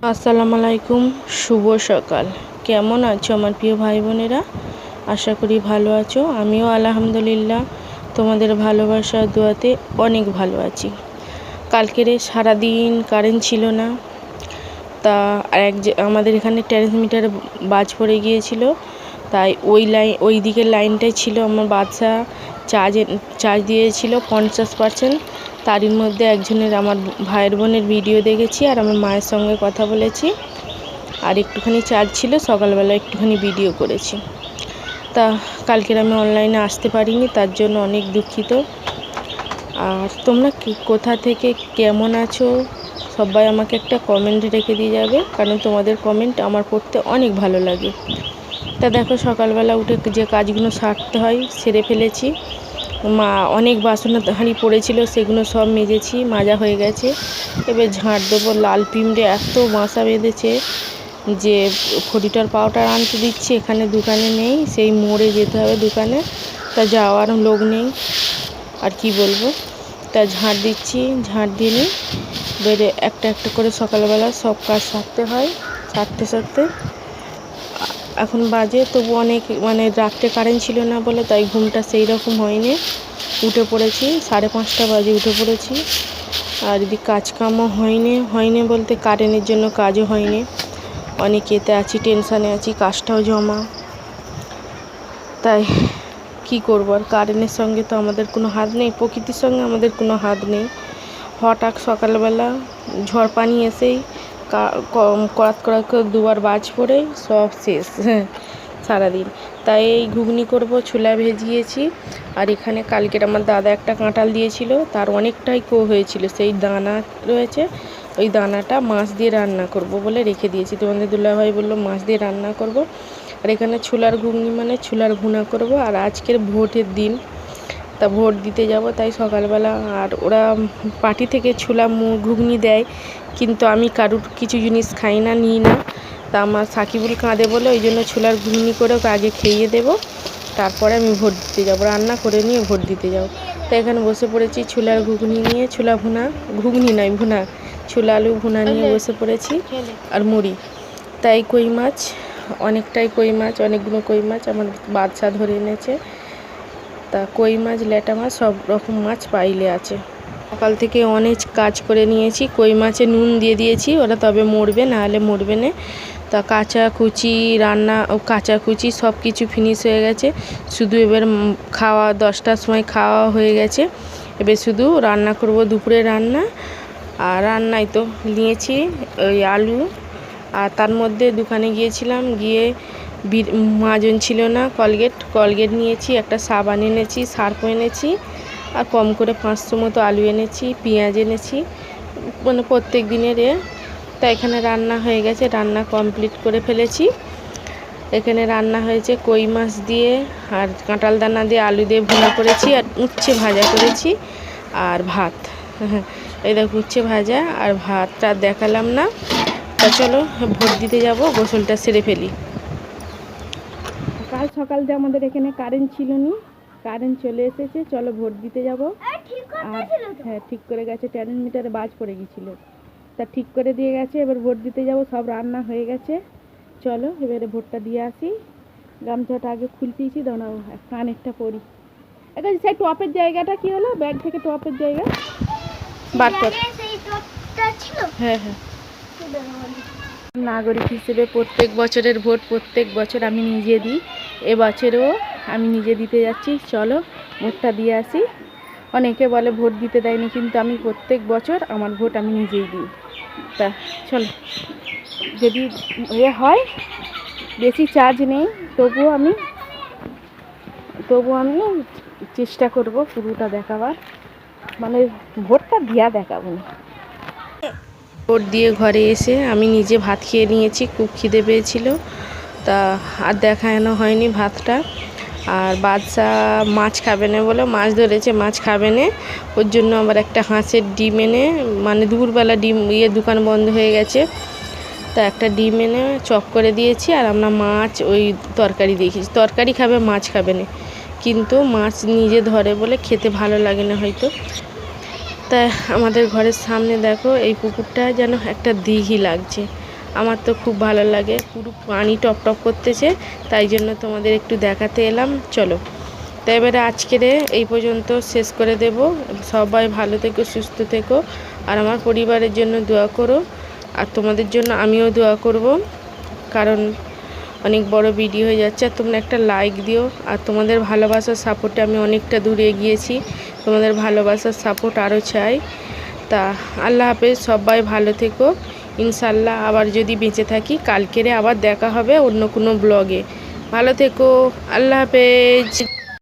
আসসালামু আলাইকুম, শুভ সকাল। কেমন আছো আমার প্রিয় ভাই বোনেরা? আশা করি ভালো আছো। আমিও আলহামদুলিল্লাহ তোমাদের ভালোবাসা দোয়াতে অনেক ভালো আছি। কালকের সারাদিন কারেন্ট ছিল না, তা আমাদের এখানে ট্রান্সমিটারে বাজ পড়ে গিয়েছিল, তাই ওই দিকের লাইনটাই ছিল। আমার বাচ্চা চার্জ দিয়েছিল 50%। তারই মধ্যে একজনের আমার ভাইয়ের বোনের ভিডিও দেখেছি আর আমার মায়ের সঙ্গে কথা বলেছি, আর একটুখানি চার্জ ছিল, সকালবেলা একটুখানি ভিডিও করেছি। তা কালকের আমি অনলাইনে আসতে পারিনি, তার জন্য অনেক দুঃখিত। আর তোমরা কোথা থেকে কেমন আছো সবাই আমাকে একটা কমেন্ট রেখে দিয়ে যাবে, কারণ তোমাদের কমেন্ট আমার পড়তে অনেক ভালো লাগে। তা দেখো, সকালবেলা উঠে যে কাজগুলো সারতে হয় সেরে ফেলেছি। অনেক বাসন হাঁড়ি পড়েছিল, সেগুলো সব মেজেছি, মাজা হয়ে গেছে। এবার ঝাঁট দেবো। লাল পিঁমড়ে এত বাসা বেঁধেছে যে ফটিটার পাউডার আনতে দিচ্ছি, এখানে দোকানে নেই, সেই মোড়ে যেতে হবে দোকানে, তা যাওয়ার লোক নেই। আর কি বলবো, তা ঝাঁট দিচ্ছি, ঝাঁট দিলে বেড়ে একটা একটা করে সকালবেলা সব কাজ সারতে হয়। সারতে এখন বাজে, তবু অনেক রাত্রে কারেন্ট ছিল না বলে তাই ঘুমটা সেই রকম হয়নি। উঠে পড়েছি 5:30 বাজে উঠে পড়েছি। আর এদিকে কাজকামও হয়নি বলতে কারেন্টের জন্য কাজও হয়নি। অনেক এতে আছি, টেনশানে আছি, কাজটাও জমা। তাই কি করব, আর কারেন্টের সঙ্গে তো আমাদের কোনো হাত নেই, প্রকৃতির সঙ্গে আমাদের কোনো হাত নেই। হঠাৎ সকালবেলা ঝড় পানি এসেই করাত করাত করে দুবার বাজ পড়ে সব শেষ সারাদিন। তাই এই ঘুগনি করব, ছোলা ভেজিয়েছি। আর এখানে কালকের আমার দাদা একটা কাঁঠাল দিয়েছিল, তার অনেকটাই হয়েছিল, সেই দানা রয়েছে, ওই দানাটা মাছ দিয়ে রান্না করব বলে রেখে দিয়েছি। তোমাদের দুলাভাই বললো মাছ দিয়ে রান্না করব। আর এখানে ছোলার ঘুগনি মানে ছোলার ভুনা করব। আর আজকের ভোটের দিন, তা ভোট দিতে যাব, তাই সকালবেলা। আর ওরা পার্টি থেকে ছোলা ঘুগনি দেয়, কিন্তু আমি কারুর কিছু জিনিস খাই না, নিই না। তা আমার সাকিবুল কাঁদে বলে ওই জন্য ছোলার ঘুগনি করে ওকে আগে খেয়ে দেবো, তারপরে আমি ভোট দিতে যাব, রান্না করে নিয়ে ভোট দিতে যাব। তাই এখানে বসে পড়েছি ছোলার ঘুগনি নিয়ে, ছোলা ভুনা, ঘুগনি নয় ভুনা, ছোলা আলু ভুনা নিয়ে বসে পড়েছি। আর মুড়ি। তাই কই মাছ, অনেকগুলো কই মাছ আমার বাচ্চা ধরে এনেছে। তা কই মাছ, ল্যাটা মাছ, সব রকম মাছ পাইলে আছে। সকাল থেকে অনেক কাজ করে নিয়েছি। কই মাছে নুন দিয়ে দিয়েছি, ওরা তবে মরবে, না হলে মরবে না। তা কাচাকুচি সব কিছু ফিনিশ হয়ে গেছে। শুধু এবার খাওয়া 10টার সময় খাওয়া হয়ে গেছে, এবার শুধু রান্না করব, দুপুরে রান্না। আর রান্নায় তো নিয়েছি ওই আলু, আর তার মধ্যে দোকানে গিয়েছিলাম, গিয়ে মাজন ছিল না, কলগেট নিয়েছি, একটা সাবান এনেছি, সার্ফ এনেছি, আর কম করে 500 মতো আলু এনেছি, পেঁয়াজ এনেছি, প্রত্যেক দিনের তা এখানে রান্না হয়ে গেছে, রান্না কমপ্লিট করে ফেলেছি। এখানে রান্না হয়েছে কই মাছ দিয়ে আর কাঁঠাল দানা দিয়ে আলু দিয়ে ভুনা করেছি, আর উচ্ছে ভাজা করেছি, আর ভাত। এই দেখো উচ্ছে ভাজা আর ভাতটা দেখালাম না। তা চলো ভোট দিতে যাব, গোসলটা সেরে ফেলি। কাল সকাল দিয়ে আমাদের এখানে কারেন্ট ছিল না, কারেন্ট চলে এসেছে, চলো ভোট দিতে যাব। আর হ্যাঁ, ঠিক করে গেছে, ট্রান্সমিটারে বাজ পড়ে গিয়েছিল, তা ঠিক করে দিয়ে গেছে। এবার ভোট দিতে যাব, সব রান্না হয়ে গেছে। চলো এবারে ভোটটা দিয়ে আসি। গামছাটা আগে খুলতেইছি, দাঁড়াও কানেরটা পরি। এটা সেই টপের জায়গাটা কি হলো, ব্যাগ থেকে টপের জায়গা বার কর। হ্যাঁ, নাগরিক হিসেবে প্রত্যেক বছরের ভোট প্রত্যেক বছর আমি নিজে দিই, এবছরও আমি নিজে দিতে যাচ্ছি। চলো ভোটটা দিয়ে আসি। অনেকে বলে ভোট দিতে দেয়নি, কিন্তু আমি প্রত্যেক বছর আমার ভোট আমি নিজেই দিই। তা চলো, যদি হয়, বেশি চার্জ নেই, তবুও আমি চেষ্টা করব পুরোটা দেখাবার, ভোটটা দিয়া দেখাবো না। ভোট দিয়ে ঘরে এসে আমি নিজে ভাত খেয়ে নিয়েছি, খুব খিদে পেয়েছিল, তা আর দেখানো হয়নি ভাতটা। আর বাদশা মাছ খাবে না বলে, মাছ ধরেছে, মাছ খাবে না, ওর জন্য আবার একটা হাঁসের ডিম এনে, দুপুরবেলা ডিম দোকান বন্ধ হয়ে গেছে, তা একটা ডিম এনে চপ করে দিয়েছি। আর আমরা মাছ ওই তরকারি দিয়েছি, তরকারি খাবে, মাছ খাবে না, কিন্তু মাছ নিজে ধরে বলে খেতে ভালো লাগে না হয়তো। তা আমাদের ঘরের সামনে দেখো, এই পুকুরটা যেন একটা দিঘি লাগছে। আমার তো খুব ভালো লাগে, পুরো পানি টপ টপ করতেছে, তাই জন্য তোমাদের একটু দেখাতে এলাম। চলো, তাই এবারে আজকের এই পর্যন্ত শেষ করে দেব। সবাই ভালো থেকো, সুস্থ থেকো, আর আমার পরিবারের জন্য দোয়া করো, আর তোমাদের জন্য আমিও দোয়া করব, কারণ অনেক বড় ভিডিও হয়ে যাচ্ছে। আর তোমরা একটা লাইক দিও, আর তোমাদের ভালোবাসার সাপোর্টে আমি অনেকটা দূরে এগিয়েছি, তোমাদের ভালোবাসার সাপোর্ট আরও চাই। তা আল্লাহ হাফেজ, সবাই ভালো থেকো। ইনশাল্লাহ আবার যদি বেঁচে থাকি কালকেরে আবার দেখা হবে অন্য কোনো ব্লগে। ভালো থেকো, আল্লাহ হাফেজ।